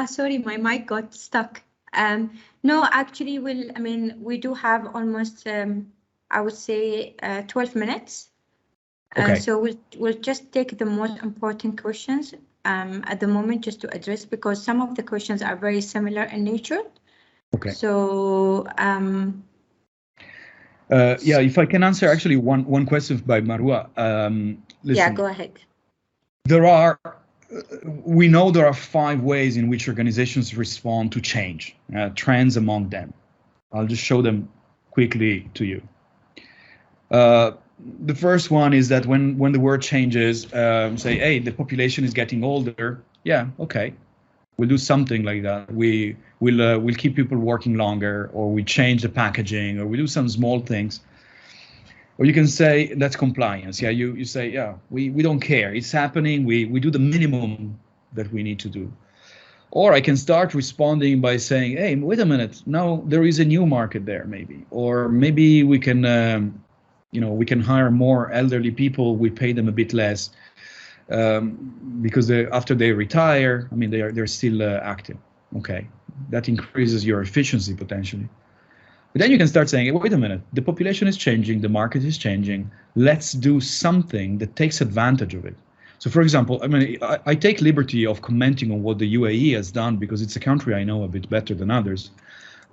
Sorry, my mic got stuck. No, actually, we do have almost, I would say, 12 minutes. Okay. So we'll just take the most important questions at the moment, just to address, because some of the questions are very similar in nature. Okay. So yeah, if I can answer actually one question by Marwa. Listen, yeah, go ahead. We know there are 5 ways in which organizations respond to change, trends among them. I'll just show them quickly to you. The first one is that when the word changes, say, hey, the population is getting older. Yeah, okay, we'll do something like that. We'll keep people working longer, or we change the packaging, or we do some small things. Or you can say that's compliance. Yeah, you say, yeah, we don't care. It's happening. We do the minimum that we need to do. Or I can start responding by saying, hey, wait a minute. Now there is a new market there, maybe. Or maybe we can, we can hire more elderly people. We pay them a bit less because after they retire, I mean, they're still active. Okay, that increases your efficiency potentially. But then you can start saying, wait a minute, the population is changing, the market is changing. Let's do something that takes advantage of it. So for example, I mean, I take liberty of commenting on what the UAE has done because it's a country I know a bit better than others.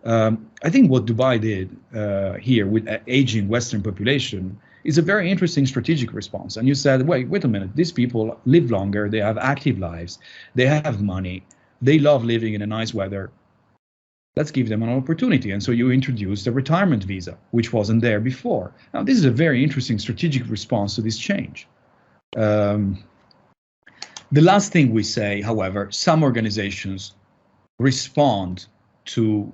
I think what Dubai did here with aging Western population is a very interesting strategic response. And you said, wait a minute, these people live longer, they have active lives, they have money, they love living in a nice weather. Let's give them an opportunity. And so you introduced a retirement visa, which wasn't there before. Now, this is a very interesting strategic response to this change. The last thing we say, however, some organizations respond to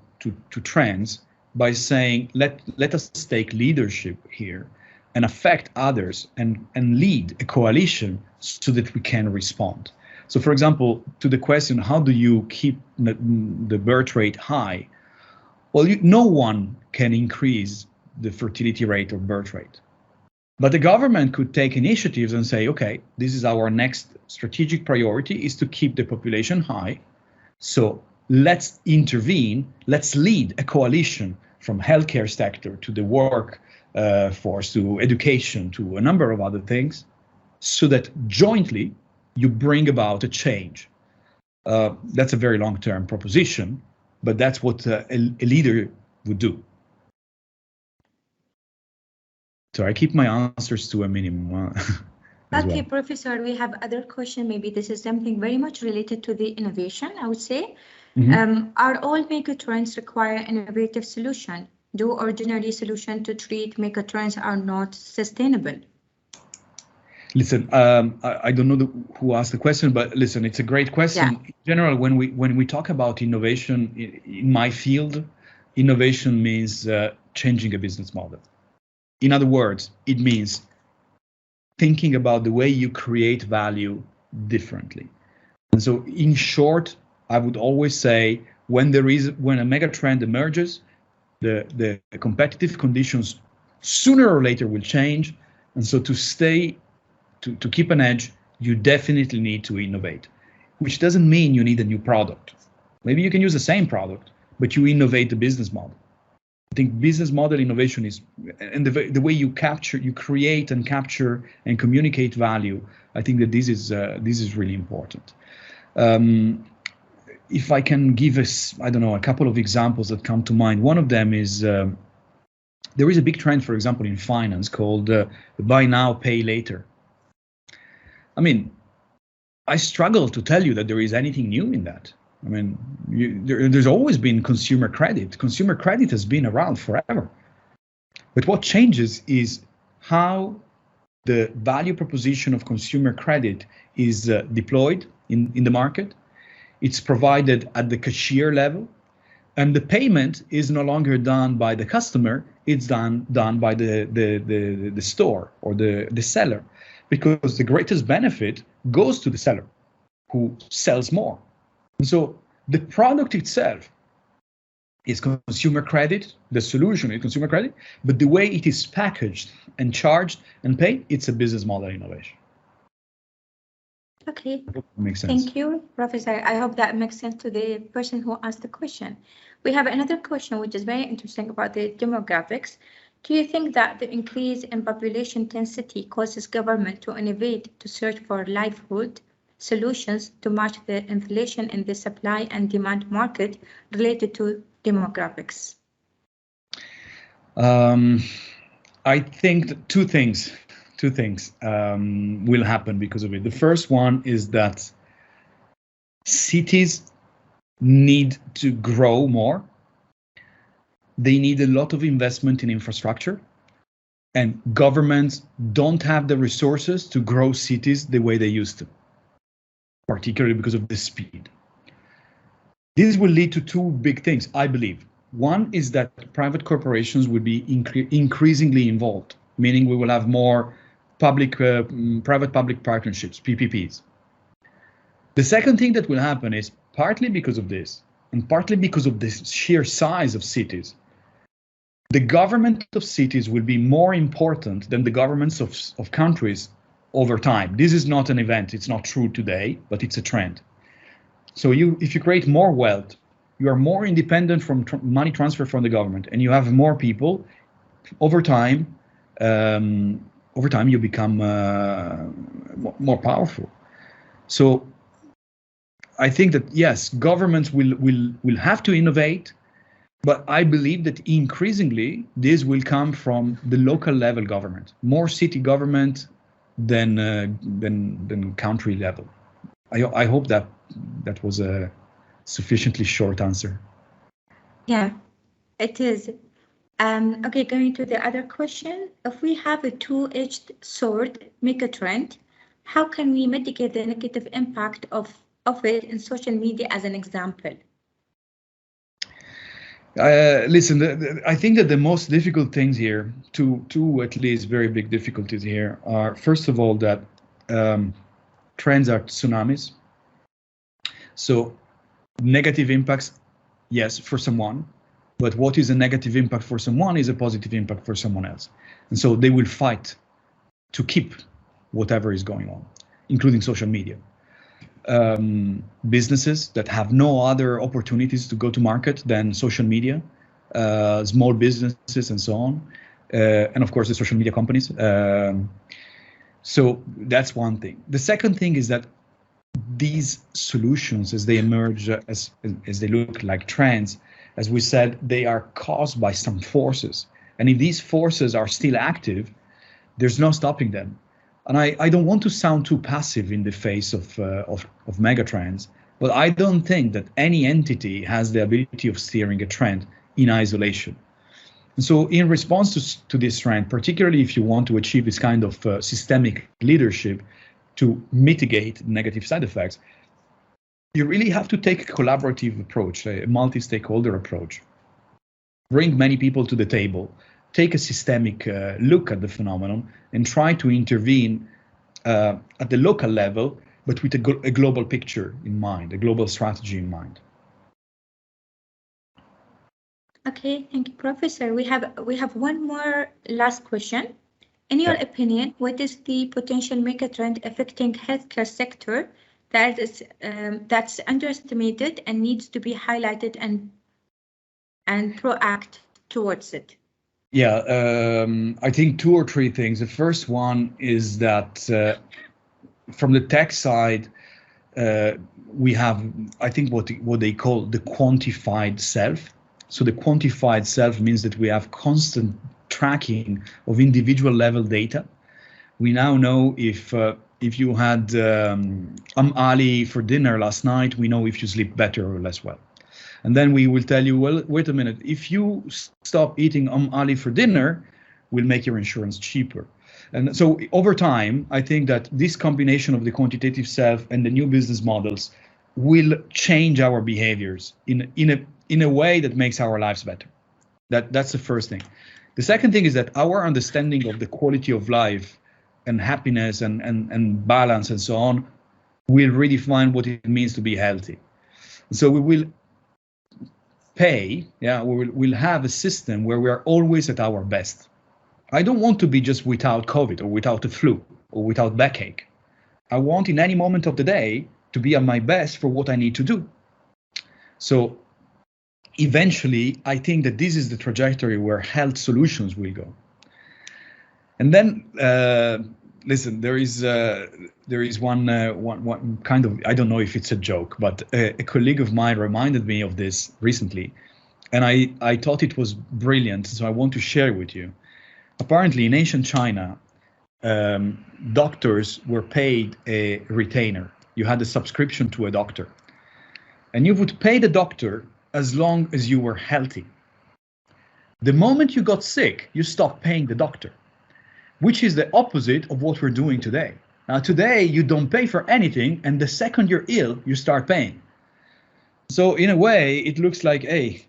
trends by saying, let us take leadership here and affect others and lead a coalition so that we can respond. So for example, to the question, how do you keep the birth rate high? Well, no one can increase the fertility rate or birth rate. But the government could take initiatives and say, okay, this is our next strategic priority, is to keep the population high. So let's intervene, let's lead a coalition from healthcare sector to the work force, to education, to a number of other things, so that jointly you bring about a change. That's a very long-term proposition, but that's what a leader would do. So I keep my answers to a minimum. Okay, well. Professor, we have other question. Maybe this is something very much related to the innovation, I would say. Mm-hmm. Are all megatrends require innovative solution? Do ordinary solutions to treat megatrends are not sustainable? Listen, I don't know who asked the question, but listen, it's a great question. Yeah. In general, when we talk about innovation in my field, innovation means changing a business model. In other words, it means thinking about the way you create value differently. And so in short, I would always say when a mega trend emerges, the competitive conditions sooner or later will change. And so to keep an edge, you definitely need to innovate, which doesn't mean you need a new product. Maybe you can use the same product, but you innovate the business model. I think business model innovation is, and the way you create and capture and communicate value. I think that this is really important. If I can give us, I don't know, a couple of examples that come to mind. One of them is there is a big trend, for example, in finance called buy now, pay later. I mean, I struggle to tell you that there is anything new in that. I mean, there's always been consumer credit. Consumer credit has been around forever. But what changes is how the value proposition of consumer credit is deployed in the market. It's provided at the cashier level, and the payment is no longer done by the customer. It's done by the store or the seller, because the greatest benefit goes to the seller who sells more. And so the product itself is consumer credit, the solution is consumer credit, but the way it is packaged and charged and paid, it's a business model innovation. Okay, makes sense. Thank you, Professor. I hope that makes sense to the person who asked the question. We have another question which is very interesting about the demographics. Do you think that the increase in population density causes government to innovate to search for livelihood solutions to match the inflation in the supply and demand market related to demographics? I think that two things will happen because of it. The first one is that cities need to grow more. They need a lot of investment in infrastructure, and governments don't have the resources to grow cities the way they used to, particularly because of the speed. This will lead to two big things, I believe. One is that private corporations will be increasingly involved, meaning we will have more private-public partnerships, PPPs. The second thing that will happen is, partly because of this, and partly because of the sheer size of cities, the government of cities will be more important than the governments of countries over time. This is not an event, it's not true today, but it's a trend. So if you create more wealth you are more independent from money transfer from the government, and you have more people. Over time, you become more powerful. So I think that yes, governments will have to innovate, but I believe that increasingly this will come from the local level government, more city government than country level. I hope that was a sufficiently short answer. Yeah, it is. Okay, going to the other question. If we have a two-edged sword megatrend, how can we mitigate the negative impact of it in social media as an example? Listen, I think that the most difficult things here, two at least very big difficulties here, are first of all that trends are tsunamis. So negative impacts, yes, for someone, but what is a negative impact for someone is a positive impact for someone else. And so they will fight to keep whatever is going on, including social media. Businesses that have no other opportunities to go to market than social media, small businesses and so on, and of course the social media companies. So that's one thing. The second thing is that these solutions, as they emerge, as they look like trends, as we said, they are caused by some forces. And if these forces are still active, there's no stopping them. And I don't want to sound too passive in the face of megatrends, but I don't think that any entity has the ability of steering a trend in isolation. And so in response to this trend, particularly if you want to achieve this kind of systemic leadership to mitigate negative side effects, you really have to take a collaborative approach, a multi-stakeholder approach. Bring many people to the table, take a systemic look at the phenomenon, and try to intervene at the local level, but with a global picture in mind, a global strategy in mind. Okay, thank you, Professor. We have one more last question. In your opinion, what is the potential megatrend affecting healthcare sector that's underestimated and needs to be highlighted and proact towards it? Yeah, I think two or three things. The first one is that from the tech side, we have, I think, what they call the quantified self. So the quantified self means that we have constant tracking of individual level data. We now know if you had Ali for dinner last night, we know if you sleep better or less well. And then we will tell you, well, wait a minute, if you stop eating Ali for dinner, we'll make your insurance cheaper. And so over time, I think that this combination of the quantitative self and the new business models will change our behaviors in a way that makes our lives better. That's the first thing. The second thing is that our understanding of the quality of life and happiness and balance and so on will redefine what it means to be healthy. So we will we'll have a system where we are always at our best. I don't want to be just without COVID or without the flu or without backache. I want in any moment of the day to be at my best for what I need to do. So eventually, I think that this is the trajectory where health solutions will go. And then, listen, there is one kind of, I don't know if it's a joke, but a colleague of mine reminded me of this recently, and I thought it was brilliant, so I want to share it with you. Apparently, in ancient China, doctors were paid a retainer. You had a subscription to a doctor, and you would pay the doctor as long as you were healthy. The moment you got sick, you stopped paying the doctor, which is the opposite of what we're doing today. Now, today, you don't pay for anything, and the second you're ill, you start paying. So in a way, it looks like, hey,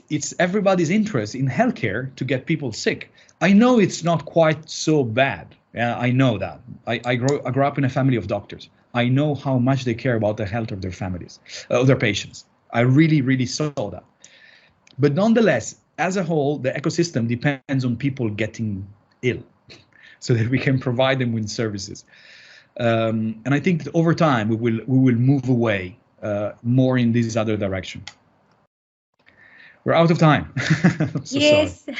it's everybody's interest in healthcare to get people sick. I know it's not quite so bad. Yeah, I know that. I grew up in a family of doctors. I know how much they care about the health of their families, of their patients. I really, really saw that. But nonetheless, as a whole, the ecosystem depends on people getting ill so that we can provide them with services. And I think that over time, we will move away more in this other direction. we're out of time. So yes. sorry.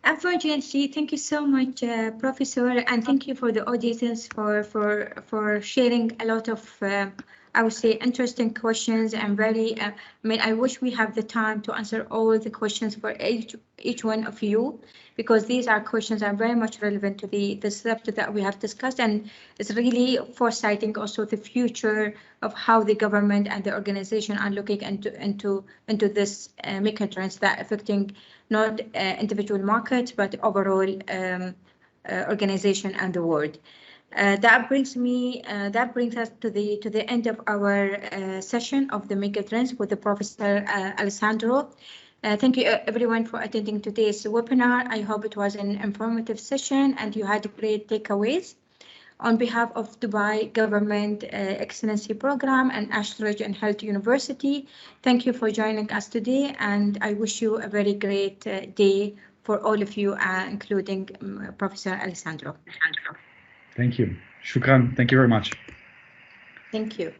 Unfortunately, thank you so much, Professor, and thank you for the audience for sharing a lot of, I would say, interesting questions and very. I mean, I wish we have the time to answer all the questions for each one of you, because these are questions that are very much relevant to the subject that we have discussed, and it's really foresighting also the future of how the government and the organization are looking into this megatrends that are affecting not individual markets, but overall organization and the world. That brings us to the end of our session of the megatrends with the Professor Alessandro. Thank you everyone for attending today's webinar. I hope it was an informative session and you had great takeaways. On behalf of Dubai Government Excellency Program and Ashridge and Health University, thank you for joining us today, and I wish you a very great day for all of you, including Professor Alessandro. Thank you. Shukran. Thank you very much. Thank you.